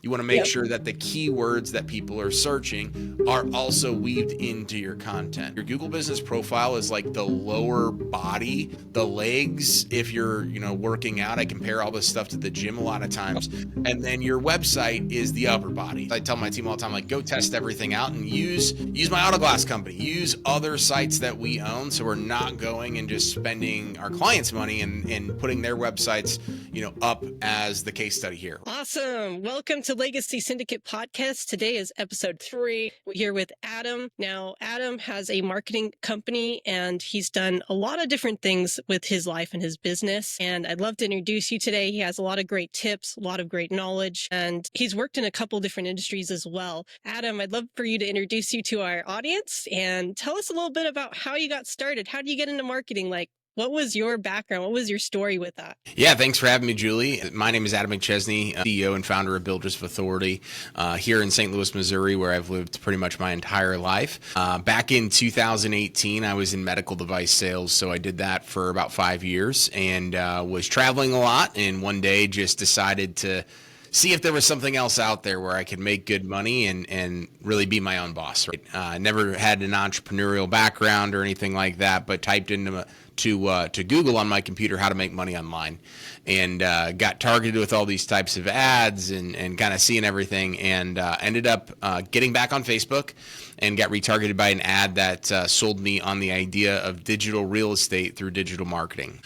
You want to make sure that the keywords that people are searching are also weaved into your content. Your Google business profile is like the lower body, the legs. If you're, working out, I compare all this stuff to the gym a lot of times. And then your website is the upper body. I tell my team all the time, like, go test everything out and use my auto glass company, use other sites that we own. So we're not going and just spending our clients' money and putting their websites, up as the case study here. Awesome. Welcome to Legacy Syndicate Podcast. Today is episode 3. We're here with Adam. Now, Adam has a marketing company and he's done a lot of different things with his life and his business. And I'd love to introduce you today. He has a lot of great tips, a lot of great knowledge, and he's worked in a couple different industries as well. Adam, I'd love for you to introduce you to our audience and tell us a little bit about how you got started. How did you get into marketing? What was your background? What was your story with that? Yeah, thanks for having me, Julie. My name is Adam McChesney, CEO and founder of Builders of Authority here in St. Louis, Missouri, where I've lived pretty much my entire life. Back in 2018, I was in medical device sales, so I did that for about 5 years and was traveling a lot, and one day just decided to see if there was something else out there where I could make good money and really be my own boss. Right? Never had an entrepreneurial background or anything like that, but typed into to Google on my computer how to make money online, and got targeted with all these types of ads and kind of seeing everything, and ended up getting back on Facebook and got retargeted by an ad that sold me on the idea of digital real estate through digital marketing.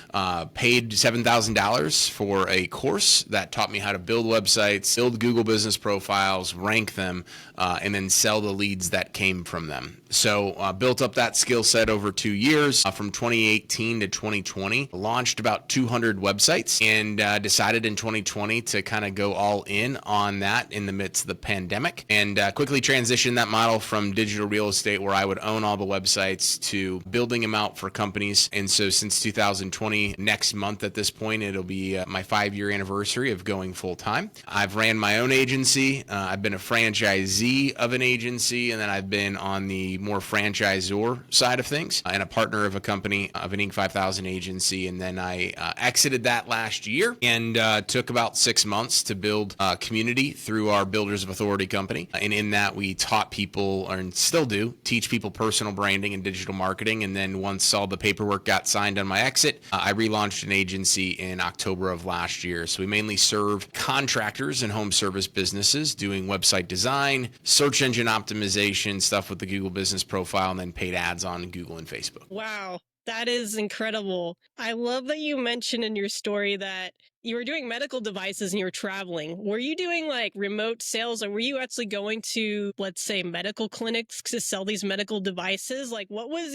Paid $7,000 for a course that taught me how to build websites, build Google business profiles, rank them, and then sell the leads that came from them. So built up that skill set over 2 years, from 2018 to 2020, launched about 200 websites, and decided in 2020 to kind of go all in on that in the midst of the pandemic, and quickly transitioned that model from digital real estate, where I would own all the websites, to building them out for companies. And so since 2020, next month at this point, it'll be my 5-year anniversary of going full time. I've ran my own agency. I've been a franchisee of an agency, and then I've been on the more franchisor side of things, and a partner of a company, of an Inc. 5000 agency. And then I exited that last year and took about 6 months to build a community through our Builders of Authority company. And in that, we taught people, and still do, teach people personal branding and digital marketing. And then once all the paperwork got signed on my exit, I relaunched an agency in October of last year. So we mainly serve contractors and home service businesses doing website design, search engine optimization, stuff with the Google business profile, and then paid ads on Google and Facebook. Wow. That is incredible. I love that you mentioned in your story that you were doing medical devices and you were traveling. Were you doing remote sales, or were you actually going to, let's say, medical clinics to sell these medical devices? What was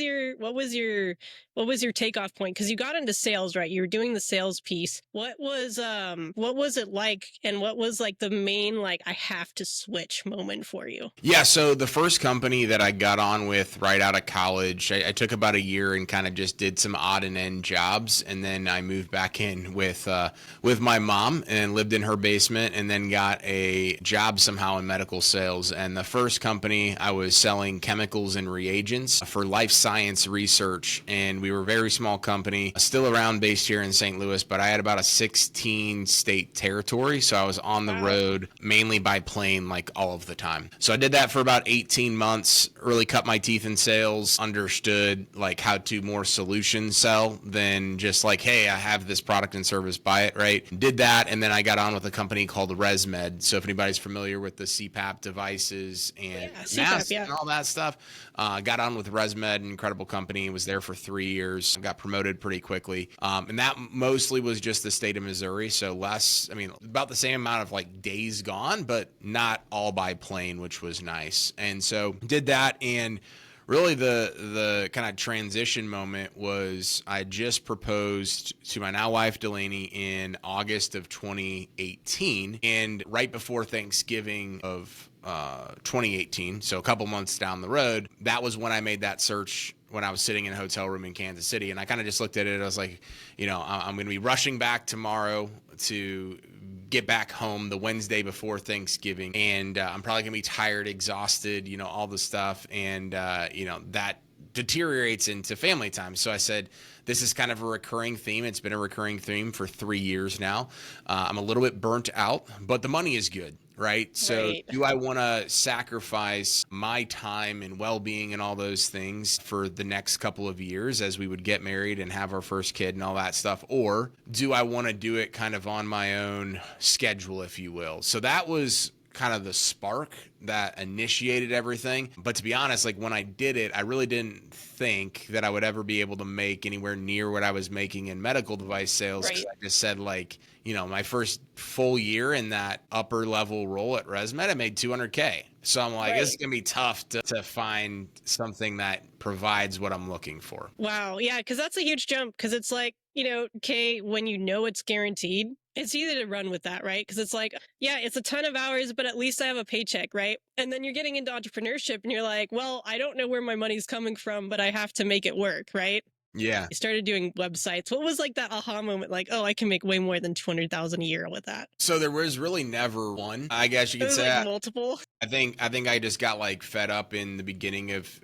your takeoff point? Because you got into sales, right? You were doing the sales piece. What was it like, and what was the main I have to switch moment for you? Yeah, so the first company that I got on with right out of college, I took about a year and kind of just did some odd and end jobs, and then I moved back in with my mom and lived in her basement, and then got a job somehow in medical sales. And the first company, I was selling chemicals and reagents for life science research, and we were a very small company, still around, based here in St. Louis, but I had about a 16 state territory, so I was on the road mainly by plane all of the time. So I did that for about 18 months, really cut my teeth in sales, understood how to more solution sell than just hey, I have this product and service, buy it, right? Did that, and then I got on with a company called ResMed. So if anybody's familiar with the CPAP devices and masks and all that stuff, got on with ResMed, an incredible company, was there for 3 years, got promoted pretty quickly. And that mostly was just the state of Missouri. So about the same amount of days gone, but not all by plane, which was nice. And so did that, and really the kind of transition moment was I just proposed to my now wife Delaney in August of 2018, and right before Thanksgiving of 2018, so a couple months down the road, that was when I made that search when I was sitting in a hotel room in Kansas City. And I kind of just looked at it. I was like, I'm going to be rushing back tomorrow to get back home the Wednesday before Thanksgiving. And I'm probably going to be tired, exhausted, all the stuff. And, that deteriorates into family time. So I said, this is kind of a recurring theme. It's been a recurring theme for 3 years now. I'm a little bit burnt out, but the money is good. right? So Right. do I want to sacrifice my time and well-being and all those things for the next couple of years as we would get married and have our first kid and all that stuff? Or do I want to do it kind of on my own schedule, if you will? So that was kind of the spark that initiated everything. But to be honest, like when I did it, I really didn't think that I would ever be able to make anywhere near what I was making in medical device sales. Right. I just said, like, my first full year in that upper level role at ResMed, I made $200K. So I'm like, Right. It's going to be tough to find something that provides what I'm looking for. Wow. Yeah. Because that's a huge jump. Because it's like, okay, when it's guaranteed, it's easy to run with that, right? Because it's like, yeah, it's a ton of hours, but at least I have a paycheck, right? And then you're getting into entrepreneurship and you're like, well, I don't know where my money's coming from, but I have to make it work, right? Yeah. I started doing websites. What was like that aha moment? Like, oh, I can make way more than 200,000 a year with that. So there was really never one, I guess you could say. Like multiple. I think I just got like fed up in the beginning of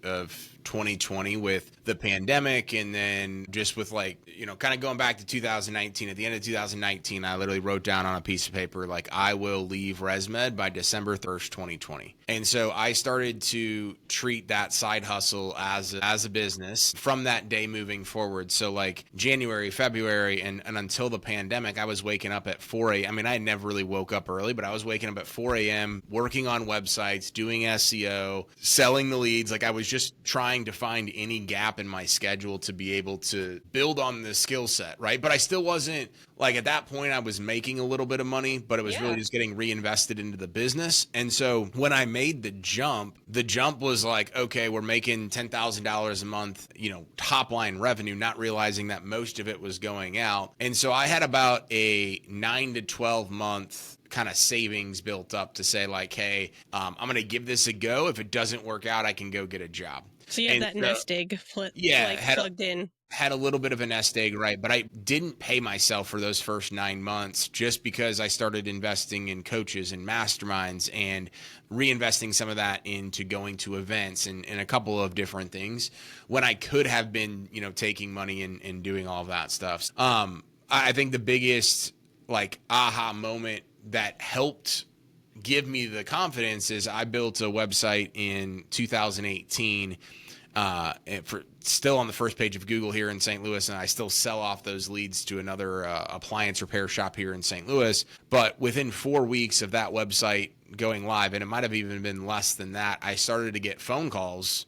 2020 with the pandemic, and then just with like, kind of going back to 2019. At the end of 2019, I literally wrote down on a piece of paper, like, I will leave ResMed by December 1st, 2020. And so I started to treat that side hustle as a business from that day moving forward. So like January, February, and until the pandemic, I was waking up at 4 a.m. I mean, I never really woke up early, but I was waking up at 4 a.m., working on websites, doing SEO, selling the leads. Like I was just trying to find any gap in my schedule to be able to build on the skill set, right? But I still wasn't, like, at that point I was making a little bit of money, but it was really just getting reinvested into the business. And so when I made the jump was like, okay, we're making $10,000 a month, top line revenue, not realizing that most of it was going out. And so I had about a 9 to 12 month kind of savings built up to say, like, hey, I'm going to give this a go. If it doesn't work out, I can go get a job. So you had that nest egg plugged in. Had a little bit of a nest egg, right? But I didn't pay myself for those first 9 months just because I started investing in coaches and masterminds and reinvesting some of that into going to events and a couple of different things when I could have been, taking money and doing all of that stuff. I think the biggest like aha moment that helped give me the confidence is I built a website in 2018 still on the first page of Google here in St. Louis, and I still sell off those leads to another appliance repair shop here in St. Louis. But within 4 weeks of that website going live, and it might have even been less than that, I started to get phone calls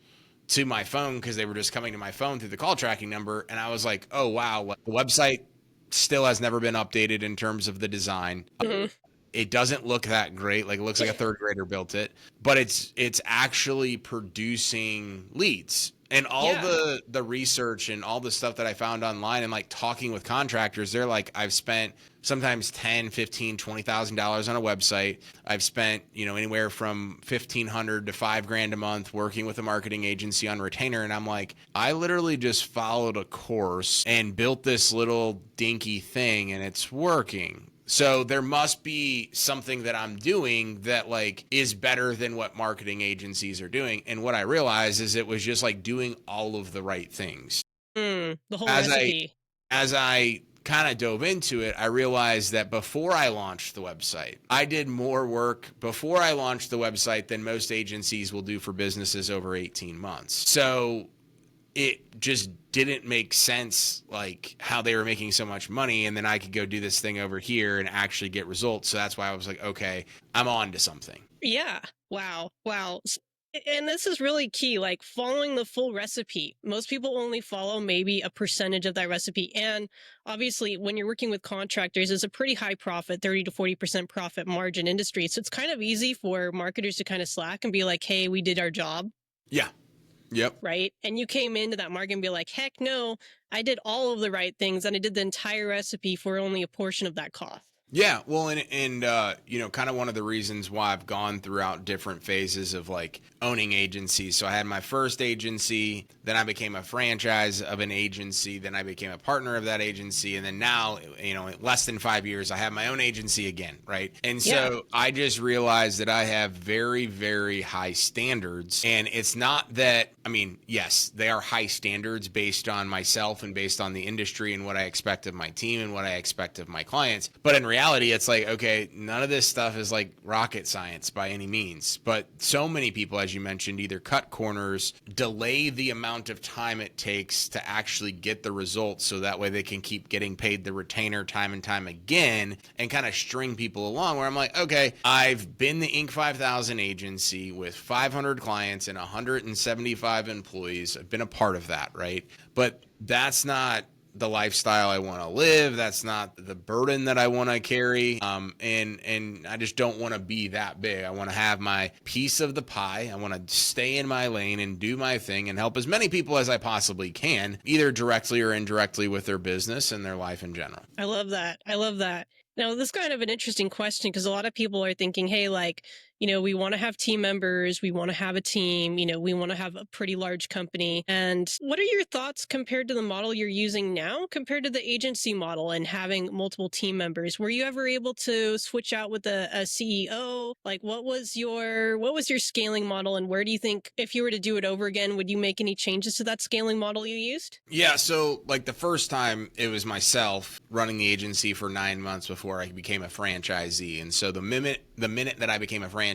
to my phone because they were just coming to my phone through the call tracking number. And I was like, oh, wow, the website still has never been updated in terms of the design. Mm-hmm. It doesn't look that great. Like, it looks like a third grader built it, but it's actually producing leads. And all the research and all the stuff that I found online and like talking with contractors, they're like, I've spent sometimes $10,000, $15,000, $20,000 on a website. I've spent, anywhere from $1,500 to $5,000 a month working with a marketing agency on retainer. And I'm like, I literally just followed a course and built this little dinky thing and it's working. So there must be something that I'm doing that like is better than what marketing agencies are doing. And what I realized is it was just like doing all of the right things. The whole recipe. As I kind of dove into it, I realized that before I launched the website, I did more work before I launched the website than most agencies will do for businesses over 18 months. So it just didn't make sense, like how they were making so much money and then I could go do this thing over here and actually get results. So that's why I was like, okay, I'm on to something. Yeah. Wow. And this is really key, like following the full recipe. Most people only follow maybe a percentage of that recipe. And obviously, when you're working with contractors, it's a pretty high profit, 30 to 40% profit margin industry. So it's kind of easy for marketers to kind of slack and be like, hey, we did our job. Yeah. Yep. Right. And you came into that market and be like, heck no, I did all of the right things and I did the entire recipe for only a portion of that cost. Yeah, well, and kind of one of the reasons why I've gone throughout different phases of like owning agencies. So I had my first agency, then I became a franchise of an agency, then I became a partner of that agency, and then now, in less than 5 years, I have my own agency again, right? And so I just realized that I have very, very high standards, and it's not that, yes, they are high standards based on myself and based on the industry and what I expect of my team and what I expect of my clients, but in reality, reality, it's like, okay, none of this stuff is like rocket science by any means. But so many people, as you mentioned, either cut corners, delay the amount of time it takes to actually get the results so that way they can keep getting paid the retainer time and time again, and kind of string people along, where I'm like, okay, I've been the Inc. 5000 agency with 500 clients and 175 employees. I've been a part of that, right? But that's not the lifestyle I want to live. That's not the burden that I want to carry. And I just don't want to be that big. I want to have my piece of the pie. I want to stay in my lane and do my thing and help as many people as I possibly can, either directly or indirectly with their business and their life in general. I love that. I love that. Now, this is kind of an interesting question because a lot of people are thinking, hey, like, we want to have team members. We want to have a team. We want to have a pretty large company. And what are your thoughts compared to the model you're using now compared to the agency model and having multiple team members? Were you ever able to switch out with a CEO? Like, what was your scaling model? And where do you think, if you were to do it over again, would you make any changes to that scaling model you used? Yeah. So like the first time, it was myself running the agency for 9 months before I became a franchisee. And so the minute that I became a franchisee,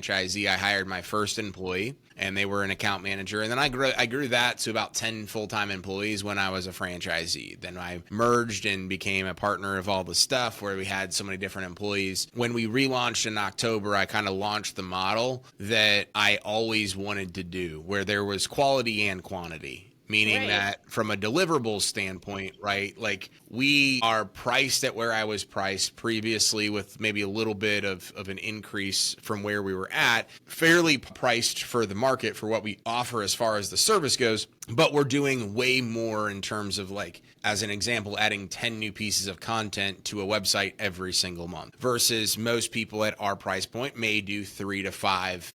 I hired my first employee, and they were an account manager. And then I grew that to about 10 full-time employees when I was a franchisee. Then I merged and became a partner of all the stuff where we had so many different employees. When we relaunched in October, I kind of launched the model that I always wanted to do, where there was quality and quantity. Meaning that from a deliverables standpoint, right? Like we are priced at where I was priced previously with maybe a little bit of an increase from where we were at, fairly priced for the market for what we offer as far as the service goes. But we're doing way more in terms of, like, as an example, adding 10 new pieces of content to a website every single month versus most people at our price point may do 3 to 5.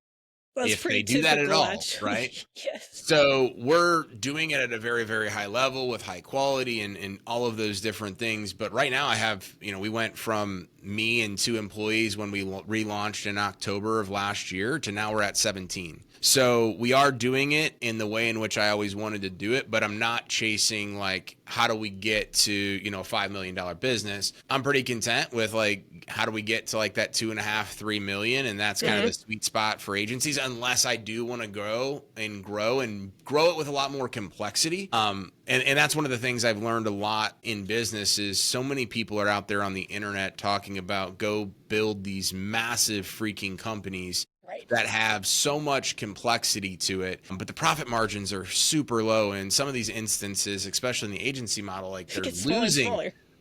That's if they do that at all, right? Yes. So we're doing it at a very, very high level with high quality and all of those different things. But right now I have, we went from me and 2 employees when we relaunched in October of last year to now we're at 17. So we are doing it in the way in which I always wanted to do it, but I'm not chasing like, how do we get to, a $5 million business? I'm pretty content with like, how do we get to like that 2.5-3 million? And that's kind of the sweet spot for agencies, unless I do want to grow it with a lot more complexity. And that's one of the things I've learned a lot in business is so many people are out there on the internet talking about go build these massive freaking companies that have so much complexity to it, but the profit margins are super low. In some of these instances, especially in the agency model, like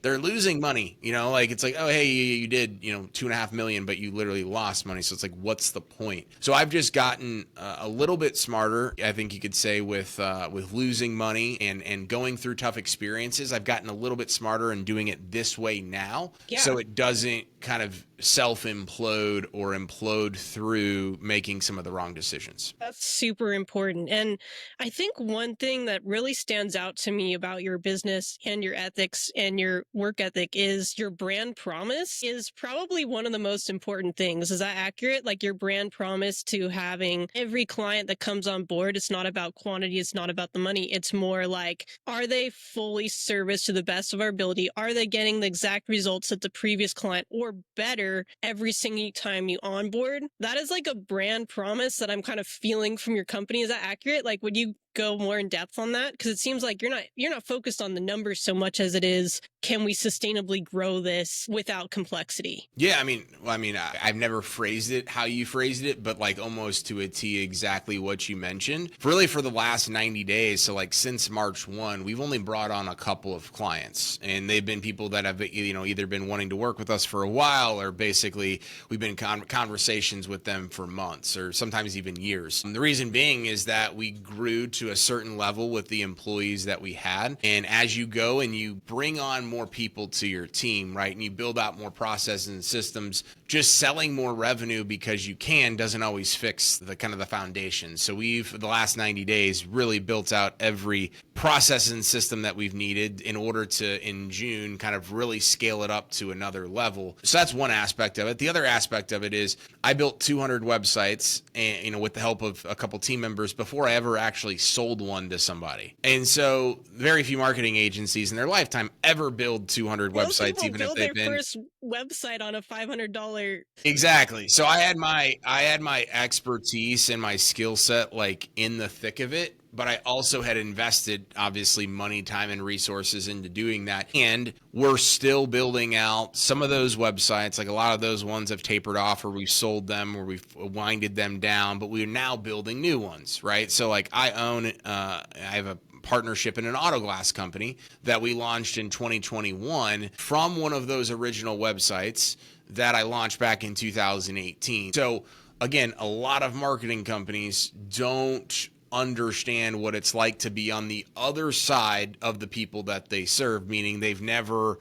they're losing money, like it's like, oh, hey, you did, 2.5 million, but you literally lost money. So it's like, what's the point? So I've just gotten a little bit smarter, I think you could say, with losing money and going through tough experiences. I've gotten a little bit smarter in doing it this way now. Yeah. So it doesn't kind of self-implode or implode through making some of the wrong decisions. That's super important. And I think one thing that really stands out to me about your business and your ethics and your work ethic is your brand promise is probably one of the most important things. Is that accurate? Like your brand promise to having every client that comes on board, it's not about quantity, it's not about the money. It's more like, are they fully serviced to the best of our ability? Are they getting the exact results that the previous client or better every single time you onboard? That is like a brand promise that I'm kind of feeling from your company. Is that accurate? Like, would you go more in depth on that? Because it seems like you're not focused on the numbers so much as it is, can we sustainably grow this without complexity? Yeah, I've never phrased it how you phrased it, but like almost to a T exactly what you mentioned. Really for the last 90 days, so like since March 1, we've only brought on a couple of clients, and they've been people that have either been wanting to work with us for a while, or basically we've been conversations with them for months or sometimes even years. And the reason being is that we grew to a certain level with the employees that we had. And as you go and you bring on more people to your team, right, and you build out more processes and systems, just selling more revenue because you can doesn't always fix the kind of the foundation. So we've, the last 90 days, really built out every process and system that we've needed in order to, in June, kind of really scale it up to another level. So that's one aspect of it. The other aspect of it is I built 200 websites and, with the help of a couple team members before I ever actually sold one to somebody. And so very few marketing agencies in their lifetime ever build 200 Most websites, people even if build they've their been. first website on a $500. Exactly. So I had my expertise and my skill set like in the thick of it, but I also had invested obviously money, time, and resources into doing that. And we're still building out some of those websites. Like a lot of those ones have tapered off, or we've sold them, or we've winded them down, but we're now building new ones, right? So like I have a partnership in an auto glass company that we launched in 2021 from one of those original websites that I launched back in 2018. So again, a lot of marketing companies don't understand what it's like to be on the other side of the people that they serve, meaning they've never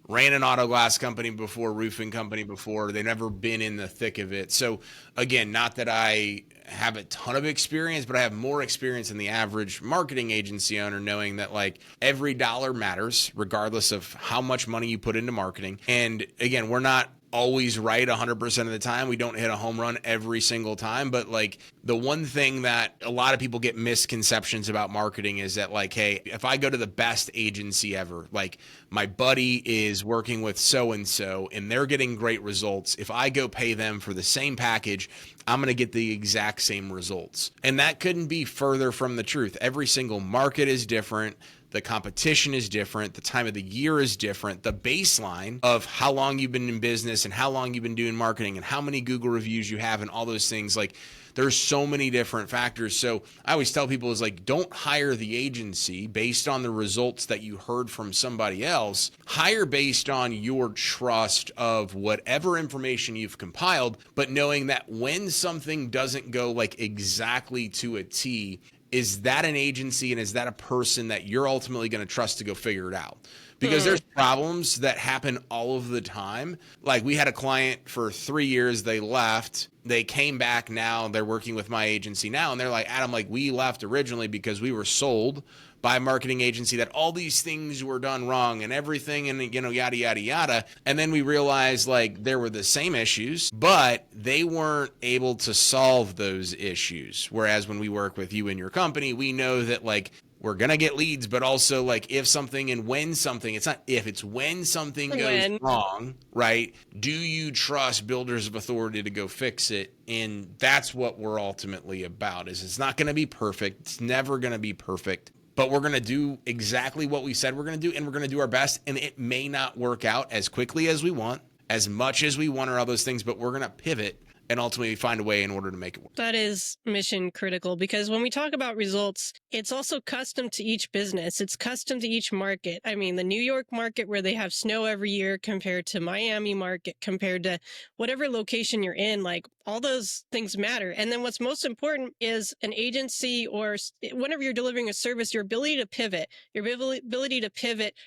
ran an auto glass company before, roofing company before. They've never been in the thick of it. So again, not that I have a ton of experience, but I have more experience than the average marketing agency owner, knowing that like every dollar matters regardless of how much money you put into marketing. And again, we're not always right 100% of the time. We don't hit a home run every single time. But like the one thing that a lot of people get misconceptions about marketing is that like, hey, if I go to the best agency ever, like my buddy is working with so-and-so and they're getting great results. If I go pay them for the same package, I'm going to get the exact same results. And that couldn't be further from the truth. Every single market is different. The competition is different. The time of the year is different. The baseline of how long you've been in business and how long you've been doing marketing and how many Google reviews you have and all those things, like there's so many different factors. So I always tell people is like, don't hire the agency based on the results that you heard from somebody else. Hire based on your trust of whatever information you've compiled, but knowing that when something doesn't go like exactly to a T, is that an agency and is that a person that you're ultimately going to trust to go figure it out? Because there's problems that happen all of the time. Like we had a client for 3 years, they left, they came back now, they're working with my agency now. And they're like, Adam, like we left originally because we were sold by a marketing agency that all these things were done wrong and everything and, you know, yada, yada, yada. And then we realized like there were the same issues, but they weren't able to solve those issues. Whereas when we work with you and your company, we know that like we're going to get leads, but also like if something and when something, it's not if, it's when something goes wrong, right? Do you trust builders of authority to go fix it? And that's what we're ultimately about. Is it's not going to be perfect. It's never going to be perfect. But we're going to do exactly what we said we're going to do, and we're going to do our best. And it may not work out as quickly as we want, as much as we want, or all those things, but we're going to pivot and ultimately find a way in order to make it work. That is mission critical, because when we talk about results, it's also custom to each business. It's custom to each market. I mean, the New York market where they have snow every year compared to Miami market, compared to whatever location you're in, like all those things matter. And then what's most important is an agency or whenever you're delivering a service, your ability to pivot,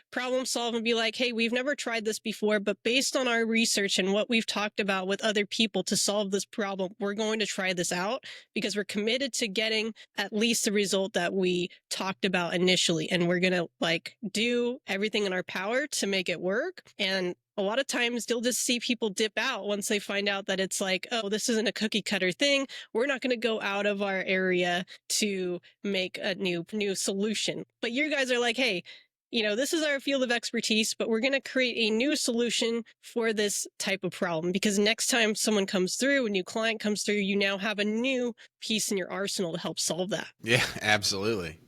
problem solve and be like, hey, we've never tried this before, but based on our research and what we've talked about with other people to solve this problem, we're going to try this out because we're committed to getting at least the result that we talked about initially. And we're going to like do everything in our power to make it work. And a lot of times they'll just see people dip out once they find out that it's like, oh, this isn't a cookie cutter thing. We're not going to go out of our area to make a new solution. But you guys are like, hey, you know, this is our field of expertise, but we're going to create a new solution for this type of problem, because next time someone comes through, a new client comes through, you now have a new piece in your arsenal to help solve that. Yeah, absolutely.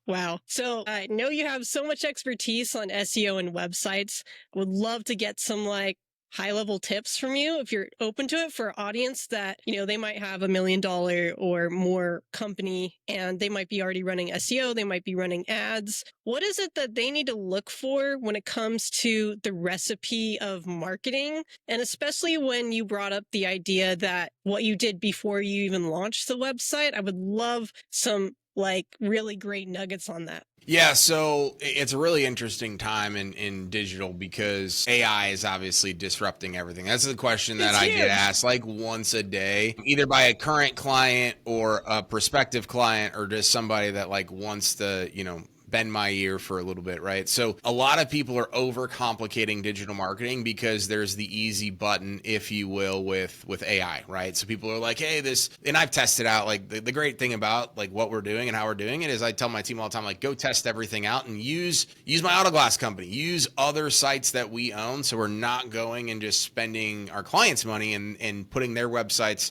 Wow. So I know you have so much expertise on SEO and websites. I would love to get some like high-level tips from you if you're open to it for an audience that, you know, they might have $1 million or more company and they might be already running SEO, they might be running ads. What is it that they need to look for when it comes to the recipe of marketing? And especially when you brought up the idea that what you did before you even launched the website, I would love some like really great nuggets on that. Yeah, so it's a really interesting time in digital because AI is obviously disrupting everything. That's the question that I get asked like once a day, either by a current client or a prospective client or just somebody that like wants to, you know, bend my ear for a little bit, right? So a lot of people are overcomplicating digital marketing because there's the easy button, if you will, with AI, right? So people are like, hey, this, and I've tested out, like the great thing about like what we're doing and how we're doing it is I tell my team all the time, like, go test everything out and use my auto glass company, use other sites that we own. So we're not going and just spending our clients' money and putting their websites,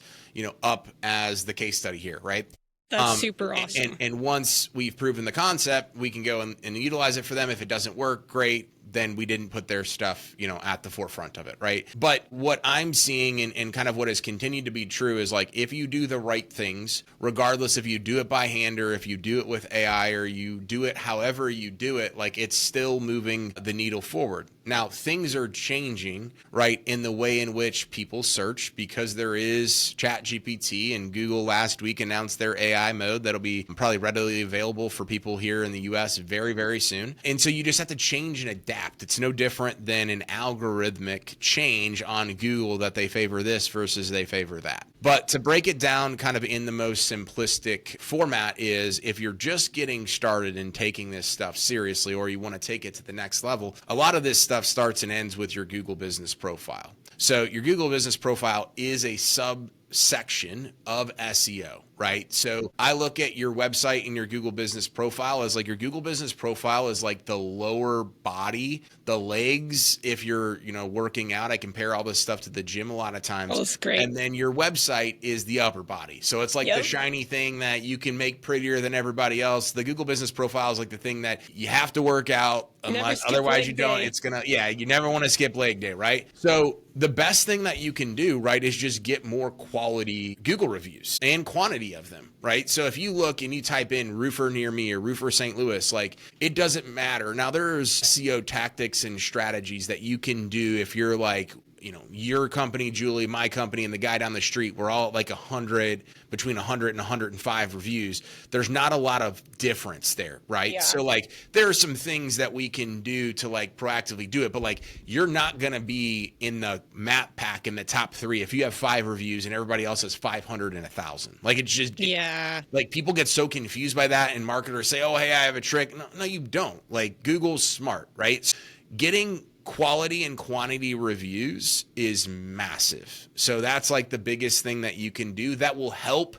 up as the case study here, right? That's super awesome. And once we've proven the concept, we can go and utilize it for them. If it doesn't work, great. Then we didn't put their stuff, at the forefront of it, right? But what I'm seeing and kind of what has continued to be true is like, if you do the right things, regardless if you do it by hand or if you do it with AI or you do it however you do it, like it's still moving the needle forward. Now, things are changing, right, in the way in which people search because there is ChatGPT, and Google last week announced their AI mode that'll be probably readily available for people here in the US very, very soon. And so you just have to change and adapt. It's no different than an algorithmic change on Google that they favor this versus they favor that. But to break it down kind of in the most simplistic format is if you're just getting started and taking this stuff seriously, or you want to take it to the next level, a lot of this stuff starts and ends with your Google business profile. So your Google business profile is a subsection of SEO, right? So I look at your website and your Google business profile as like your Google business profile is like the lower body, the legs. If you're, working out, I compare all this stuff to the gym a lot of times. Oh, that's great. And then your website is the upper body. So it's like the shiny thing that you can make prettier than everybody else. The Google business profile is like the thing that you have to work out unless otherwise you don't. It's going to, you never want to skip leg day, right? So the best thing that you can do, right, is just get more quality Google reviews and quantity of them, right? So if you look and you type in roofer near me or roofer St. Louis, like it doesn't matter. Now there's SEO tactics and strategies that you can do if you're like, your company, Julie, my company, and the guy down the street, we're all at like between 100 and 105 reviews. There's not a lot of difference there, right? Yeah. So like there are some things that we can do to like proactively do it, but like you're not going to be in the map pack in the top 3 if you have 5 reviews and everybody else has 500 and 1,000. Like it's just, like people get so confused by that and marketers say, oh, hey, I have a trick. No, you don't. Like Google's smart, right? So getting quality and quantity reviews is massive. So that's like the biggest thing that you can do that will help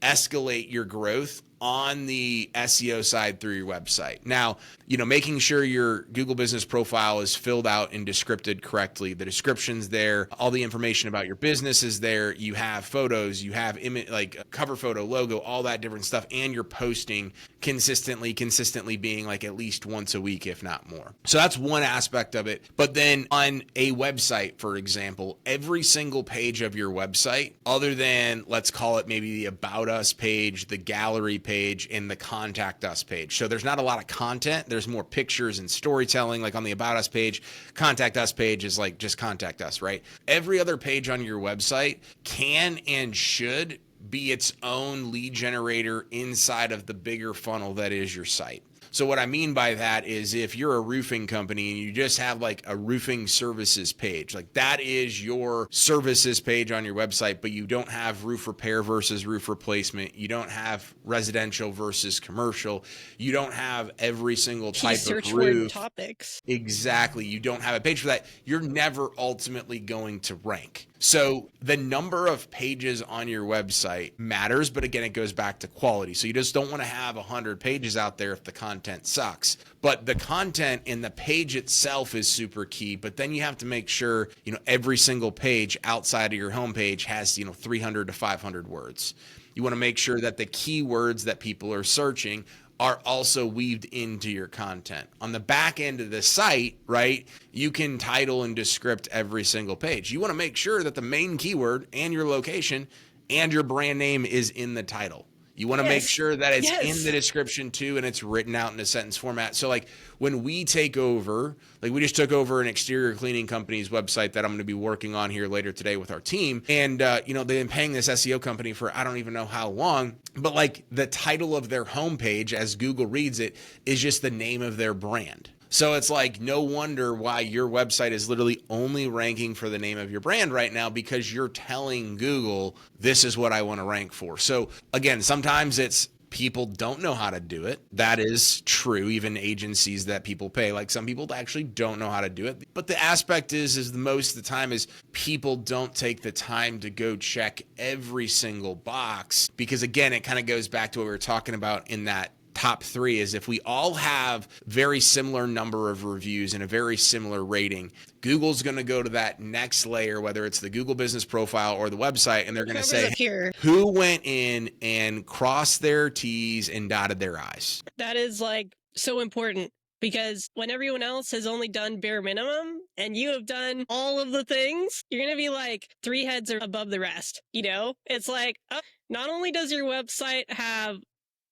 escalate your growth on the SEO side through your website. Now, making sure your Google business profile is filled out and descripted correctly. The description's there. All the information about your business is there. You have photos, you have like a cover photo, logo, all that different stuff. And you're posting consistently being like at least once a week, if not more. So that's one aspect of it. But then on a website, for example, every single page of your website, other than let's call it maybe the About Us page, the Gallery page, and the Contact Us page. So there's not a lot of content. There's more pictures and storytelling. Like on the About Us page, Contact Us page is like just contact us, right? Every other page on your website can and should be its own lead generator inside of the bigger funnel that is your site. So what I mean by that is if you're a roofing company and you just have like a roofing services page, like that is your services page on your website, but you don't have roof repair versus roof replacement. You don't have residential versus commercial. You don't have every single type of roof. Topics. Exactly. You don't have a page for that. You're never ultimately going to rank. So the number of pages on your website matters, but again, it goes back to quality. So you just don't want to have 100 pages out there if the content sucks. But the content in the page itself is super key. But then you have to make sure, every single page outside of your homepage has, 300 to 500 words. You want to make sure that the keywords that people are searching are also weaved into your content. On the back end of the site, right, you can title and descript every single page. You want to make sure that the main keyword and your location and your brand name is in the title. You want to make sure that it's in the description too, and it's written out in a sentence format. So like when we take over, like we just took over an exterior cleaning company's website that I'm going to be working on here later today with our team. And, they've been paying this SEO company for, I don't even know how long, but like the title of their homepage as Google reads it is just the name of their brand. So it's like no wonder why your website is literally only ranking for the name of your brand right now, because you're telling Google, this is what I want to rank for. So again, sometimes it's People don't know how to do it. That is true. Even agencies that people pay, like some people actually don't know how to do it. But the aspect is the most of the time is people don't take the time to go check every single box, because again, it kind of goes back to what we were talking about in that top 3 is if we all have very similar number of reviews and a very similar rating, Google's going to go to that next layer, whether it's the Google business profile or the website, and they're going to say, who went in and crossed their T's and dotted their I's. That is like so important, because when everyone else has only done bare minimum and you have done all of the things, you're going to be like 3 heads are above the rest. You know, it's like, not only does your website have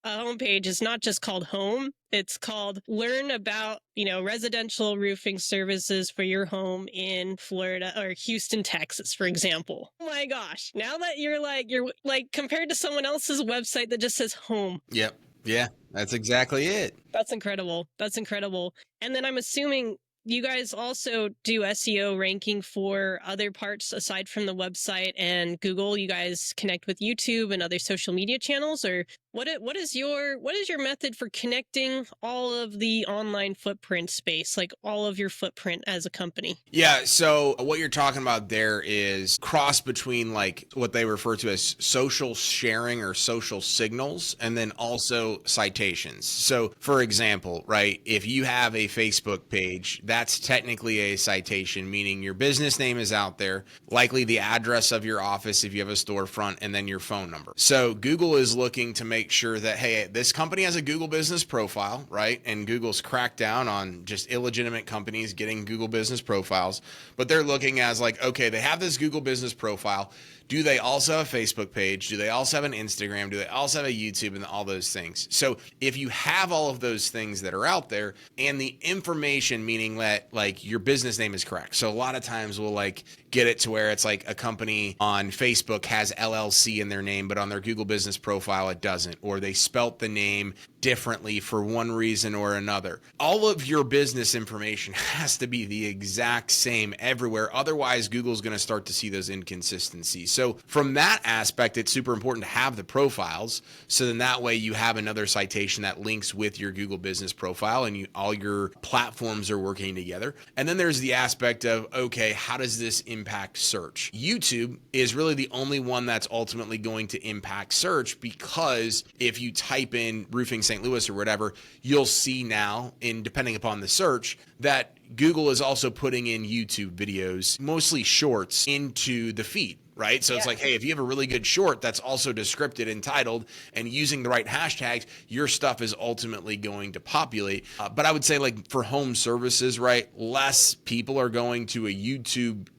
a homepage, it's not just called home, it's called learn about, residential roofing services for your home in Florida or Houston, Texas, for example. Oh my gosh. Now that you're like compared to someone else's website that just says home. Yep. Yeah, that's exactly it. That's incredible. And then I'm assuming you guys also do SEO ranking for other parts aside from the website and Google. You guys connect with YouTube and other social media channels, or what is your method for connecting all of the online footprint space, like all of your footprint as a company? Yeah, so what you're talking about there is cross between like what they refer to as social sharing or social signals, and then also citations. So for example, right, if you have a Facebook page, that's technically a citation, meaning your business name is out there, likely the address of your office if you have a storefront, and then your phone number. So Google is looking to make sure that, hey, this company has a Google business profile, right? And Google's cracked down on just illegitimate companies getting Google business profiles, but they're looking as like, okay, they have this Google business profile. Do they also have a Facebook page? Do they also have an Instagram? Do they also have a YouTube, and all those things? So if you have all of those things that are out there, and the information, meaning that like your business name is correct. So a lot of times we'll like get it to where it's like a company on Facebook has LLC in their name, but on their Google business profile it doesn't, or they spelt the name differently for one reason or another. All of your business information has to be the exact same everywhere. Otherwise, Google's going to start to see those inconsistencies. So from that aspect, it's super important to have the profiles. So then that way you have another citation that links with your Google business profile, and all your platforms are working together. And then there's the aspect of, okay, how does this impact search? YouTube is really the only one that's ultimately going to impact search, because if you type in roofing St. Louis or whatever, you'll see now, depending upon the search, that Google is also putting in YouTube videos, mostly shorts, into the feed. Right? So it's like, hey, if you have a really good short that's also descripted and titled and using the right hashtags, your stuff is ultimately going to populate. But I would say, like, for home services, right, less people are going to a YouTube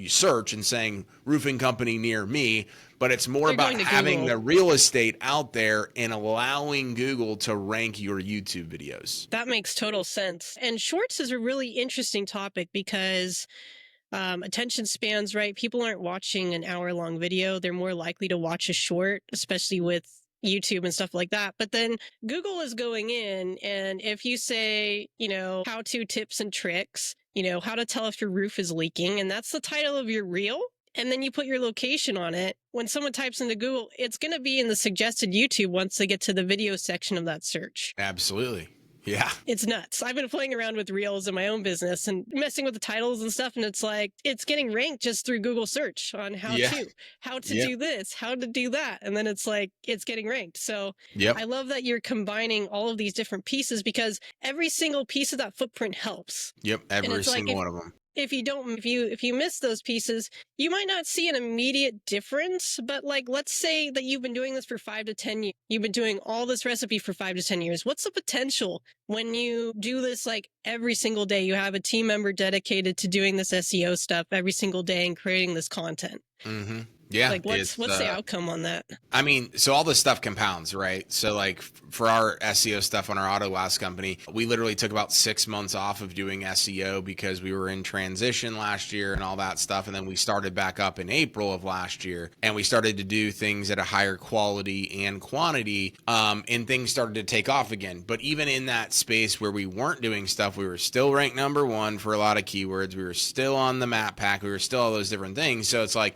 search and saying roofing company near me, but it's more about having the real estate out there and allowing Google to rank your YouTube videos. That makes total sense. And shorts is a really interesting topic because attention spans, right? People aren't watching an hour-long video. They're more likely to watch a short, especially with YouTube and stuff like that. But then Google is going in, and if you say, how-to tips and tricks, how to tell if your roof is leaking, and that's the title of your reel, and then you put your location on it, when someone types into Google, it's going to be in the suggested YouTube once they get to the video section of that search. Absolutely. Yeah. It's nuts. I've been playing around with reels in my own business and messing with the titles and stuff. And it's like, it's getting ranked just through Google search on how to do this, how to do that. And then it's like, it's getting ranked. So I love that you're combining all of these different pieces, because every single piece of that footprint helps. Yep. Every single one of them. If you miss those pieces, you might not see an immediate difference, but like, let's say that you've been doing this for 5 to 10 years. You've been doing all this recipe for 5 to 10 years. What's the potential when you do this like every single day? You have a team member dedicated to doing this SEO stuff every single day and creating this content. Mm-hmm. Yeah. Like what's the outcome on that? I mean, so all this stuff compounds, right? So like for our SEO stuff on our auto glass company, we literally took about 6 months off of doing SEO because we were in transition last year and all that stuff. And then we started back up in April of last year, and we started to do things at a higher quality and quantity, and things started to take off again. But even in that space where we weren't doing stuff, we were still ranked number 1 for a lot of keywords. We were still on the map pack. We were still all those different things. So it's like,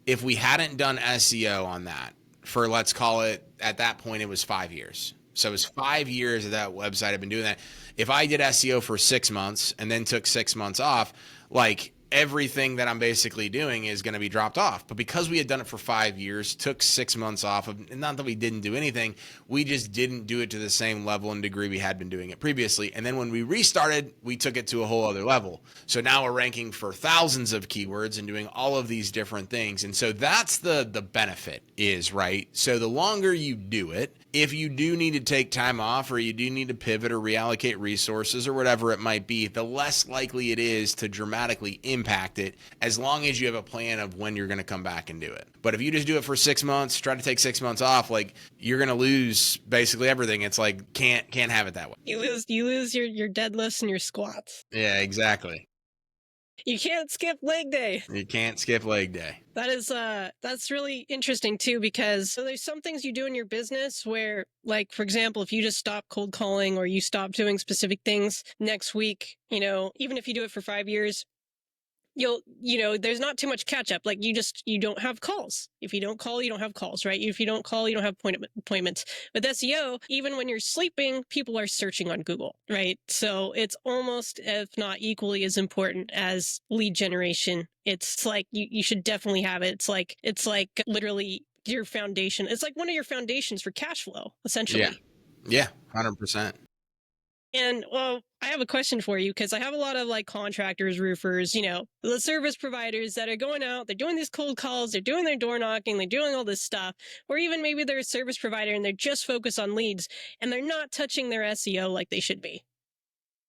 if we hadn't done SEO on that, for, let's call it, at that point, it was 5 years. So it was 5 years of that website. I've been doing that. If I did SEO for 6 months and then took 6 months off, like everything that I'm basically doing is going to be dropped off. But because we had done it for 5 years, took 6 months off of, and not that we didn't do anything, we just didn't do it to the same level and degree we had been doing it previously. And then when we restarted, we took it to a whole other level. So now we're ranking for thousands of keywords and doing all of these different things. And so that's the benefit is, right? So the longer you do it, if you do need to take time off or you do need to pivot or reallocate resources or whatever it might be, the less likely it is to dramatically impact it, as long as you have a plan of when you're going to come back and do it. But if you just do it for 6 months, try to take 6 months off, like you're going to lose basically everything. It's like, can't have it that way. You lose your deadlifts and your squats. Yeah, exactly. You can't skip leg day. You can't skip leg day. That's really interesting too, because so there's some things you do in your business where, like, for example, if you just stop cold calling or you stop doing specific things next week, even if you do it for 5 years, there's not too much catch up. Like you don't have calls. If you don't call, you don't have calls, right? If you don't call, you don't have appointments. With SEO, even when you're sleeping, people are searching on Google, right? So it's almost, if not equally as important as lead generation. It's like, you should definitely have it. It's like literally your foundation. It's like one of your foundations for cash flow, essentially. Yeah, 100%. And well, I have a question for you, because I have a lot of like contractors, roofers, the service providers that are going out, they're doing these cold calls, they're doing their door knocking, they're doing all this stuff, or even maybe they're a service provider and they're just focused on leads and they're not touching their SEO like they should be.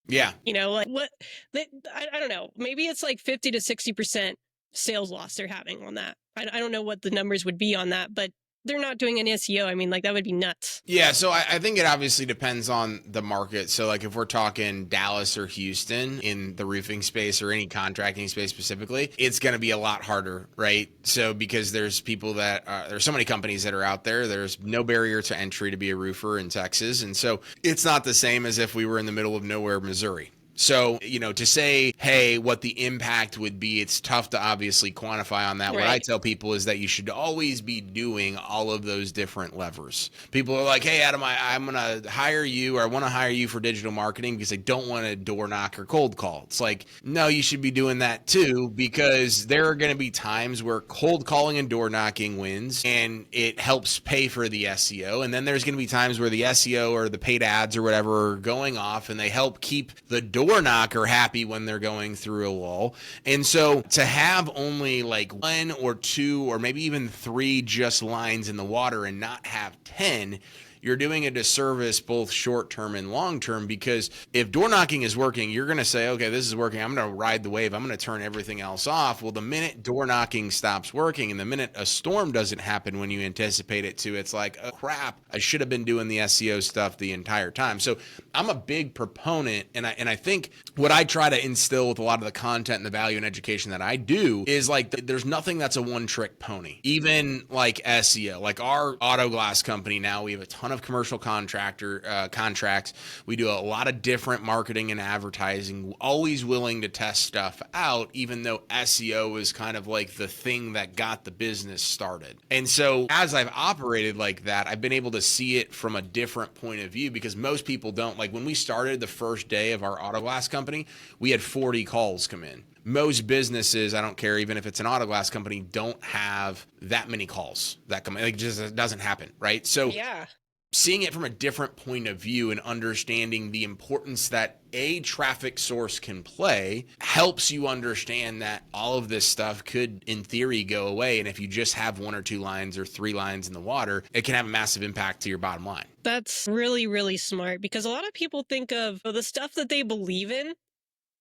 Yeah. Like what, I don't know, maybe it's like 50 to 60% sales loss they're having on that. I don't know what the numbers would be on that, but they're not doing any SEO. I mean, like that would be nuts. Yeah. So I think it obviously depends on the market. So like if we're talking Dallas or Houston in the roofing space or any contracting space specifically, it's going to be a lot harder, right? So because there's people that there's so many companies that are out there, there's no barrier to entry to be a roofer in Texas. And so it's not the same as if we were in the middle of nowhere, Missouri. So, to say, hey, what the impact would be, it's tough to obviously quantify on that. Right. What I tell people is that you should always be doing all of those different levers. People are like, hey, Adam, I'm going to hire you, or I want to hire you for digital marketing because I don't want to door knock or cold call. It's like, no, you should be doing that too, because there are going to be times where cold calling and door knocking wins and it helps pay for the SEO. And then there's going to be times where the SEO or the paid ads or whatever are going off and they help keep the door knocker happy when they're going through a lull. And so to have only like 1 or 2 or maybe even 3 just lines in the water and not have 10, you're doing a disservice both short-term and long-term, because if door knocking is working, you're going to say, okay, this is working, I'm going to ride the wave, I'm going to turn everything else off. Well, the minute door knocking stops working and the minute a storm doesn't happen when you anticipate it to, it's like, oh crap, I should have been doing the SEO stuff the entire time. So I'm a big proponent, and I think what I try to instill with a lot of the content and the value and education that I do is like, there's nothing that's a one-trick pony. Even like SEO, like our auto glass company now, we have a ton of commercial contracts. We do a lot of different marketing and advertising, always willing to test stuff out, even though SEO is kind of like the thing that got the business started. And so as I've operated like that, I've been able to see it from a different point of view, because most people don't. Like when we started the first day of our auto glass company, we had 40 calls come in. Most businesses, I don't care, even if it's an auto glass company, don't have that many calls that come in. Like, it just doesn't happen, right? So yeah, seeing it from a different point of view and understanding the importance that a traffic source can play helps you understand that all of this stuff could, in theory, go away. And if you just have 1 or 2 lines or 3 lines in the water, it can have a massive impact to your bottom line. That's really, really smart, because a lot of people think of the stuff that they believe in,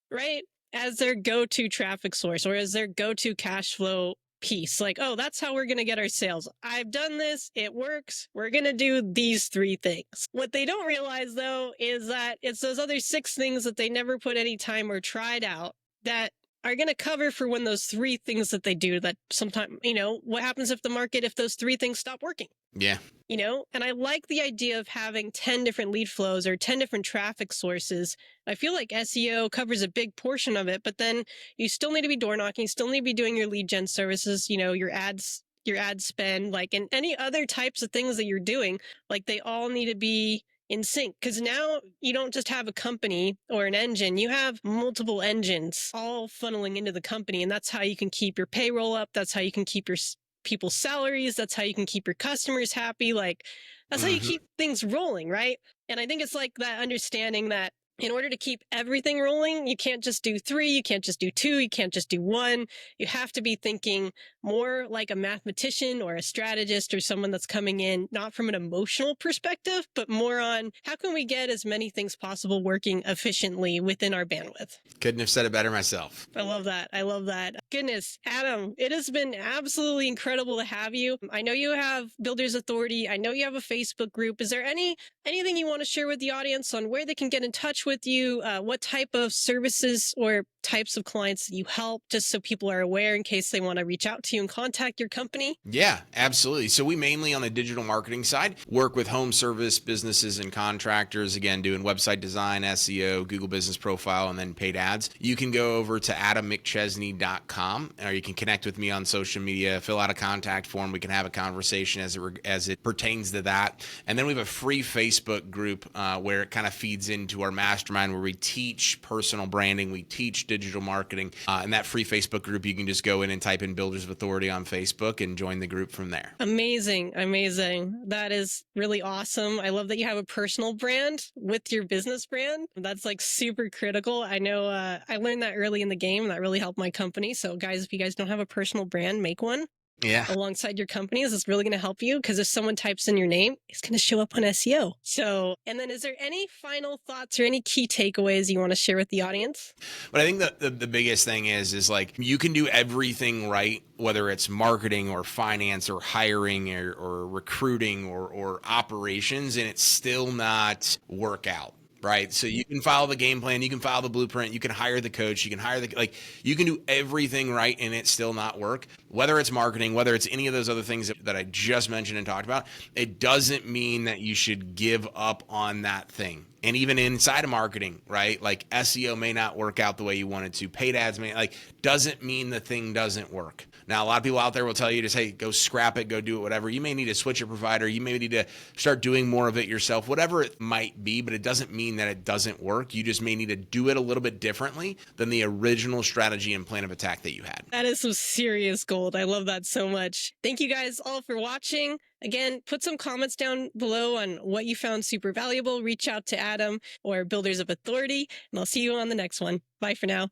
right, as their go-to traffic source or as their go-to cash flow piece. Like, oh, that's how we're going to get our sales. I've done this. It works. We're going to do these 3 things. What they don't realize, though, is that it's those other 6 things that they never put any time or tried out that are going to cover for when those 3 things that they do, that sometimes, what happens if those 3 things stop working? Yeah. And I like the idea of having 10 different lead flows or 10 different traffic sources. I feel like SEO covers a big portion of it, but then you still need to be door knocking, still need to be doing your lead gen services, your ads your ad spend, like, and any other types of things that you're doing, like they all need to be in sync, because now you don't just have a company or an engine, you have multiple engines all funneling into the company, and that's how you can keep your payroll up, that's how you can keep your people's salaries, that's how you can keep your customers happy, like that's how you Mhm. keep things rolling, right? And I think it's like that understanding that in order to keep everything rolling, you can't just do 3, you can't just do 2, you can't just do 1. You have to be thinking more like a mathematician or a strategist or someone that's coming in not from an emotional perspective, but more on how can we get as many things possible working efficiently within our bandwidth. Couldn't have said it better myself. I love that. I love that. Goodness, Adam, it has been absolutely incredible to have you. I know you have Builders Authority. I know you have a Facebook group. Is there anything you want to share with the audience on where they can get in touch with you, what type of services or types of clients you help, just so people are aware in case they want to reach out to you and contact your company? Yeah, absolutely. So we mainly on the digital marketing side work with home service businesses and contractors, again, doing website design, SEO, Google Business Profile, and then paid ads. You can go over to AdamMcChesney.com, or you can connect with me on social media, fill out a contact form. We can have a conversation as it pertains to that. And then we have a free Facebook group where it kind of feeds into our mastermind, where we teach personal branding, we teach digital marketing. And that free Facebook group, you can just go in and type in Builders of Authority on Facebook and join the group from there. Amazing. Amazing. That is really awesome. I love that you have a personal brand with your business brand. That's like super critical. I know I learned that early in the game, and that really helped my company. So guys, if you guys don't have a personal brand, make one Yeah. alongside your company. This is really going to help you, because if someone types in your name, it's going to show up on SEO. So, and then is there any final thoughts or any key takeaways you want to share with the audience? But I think the biggest thing is like you can do everything right, whether it's marketing or finance or hiring or recruiting or operations, and it's still not work out. Right. So you can follow the game plan, you can follow the blueprint, you can hire the coach, you can hire you can do everything right and it still not work. Whether it's marketing, whether it's any of those other things that I just mentioned and talked about, it doesn't mean that you should give up on that thing. And even inside of marketing, right? Like SEO may not work out the way you want it to. Paid ads doesn't mean the thing doesn't work. Now, a lot of people out there will tell you to say, go scrap it, go do it, whatever. You may need to switch your provider. You may need to start doing more of it yourself, whatever it might be, but it doesn't mean that it doesn't work. You just may need to do it a little bit differently than the original strategy and plan of attack that you had. That is some serious gold. I love that so much. Thank you guys all for watching. Again, put some comments down below on what you found super valuable. Reach out to Adam or Builders of Authority, and I'll see you on the next one. Bye for now.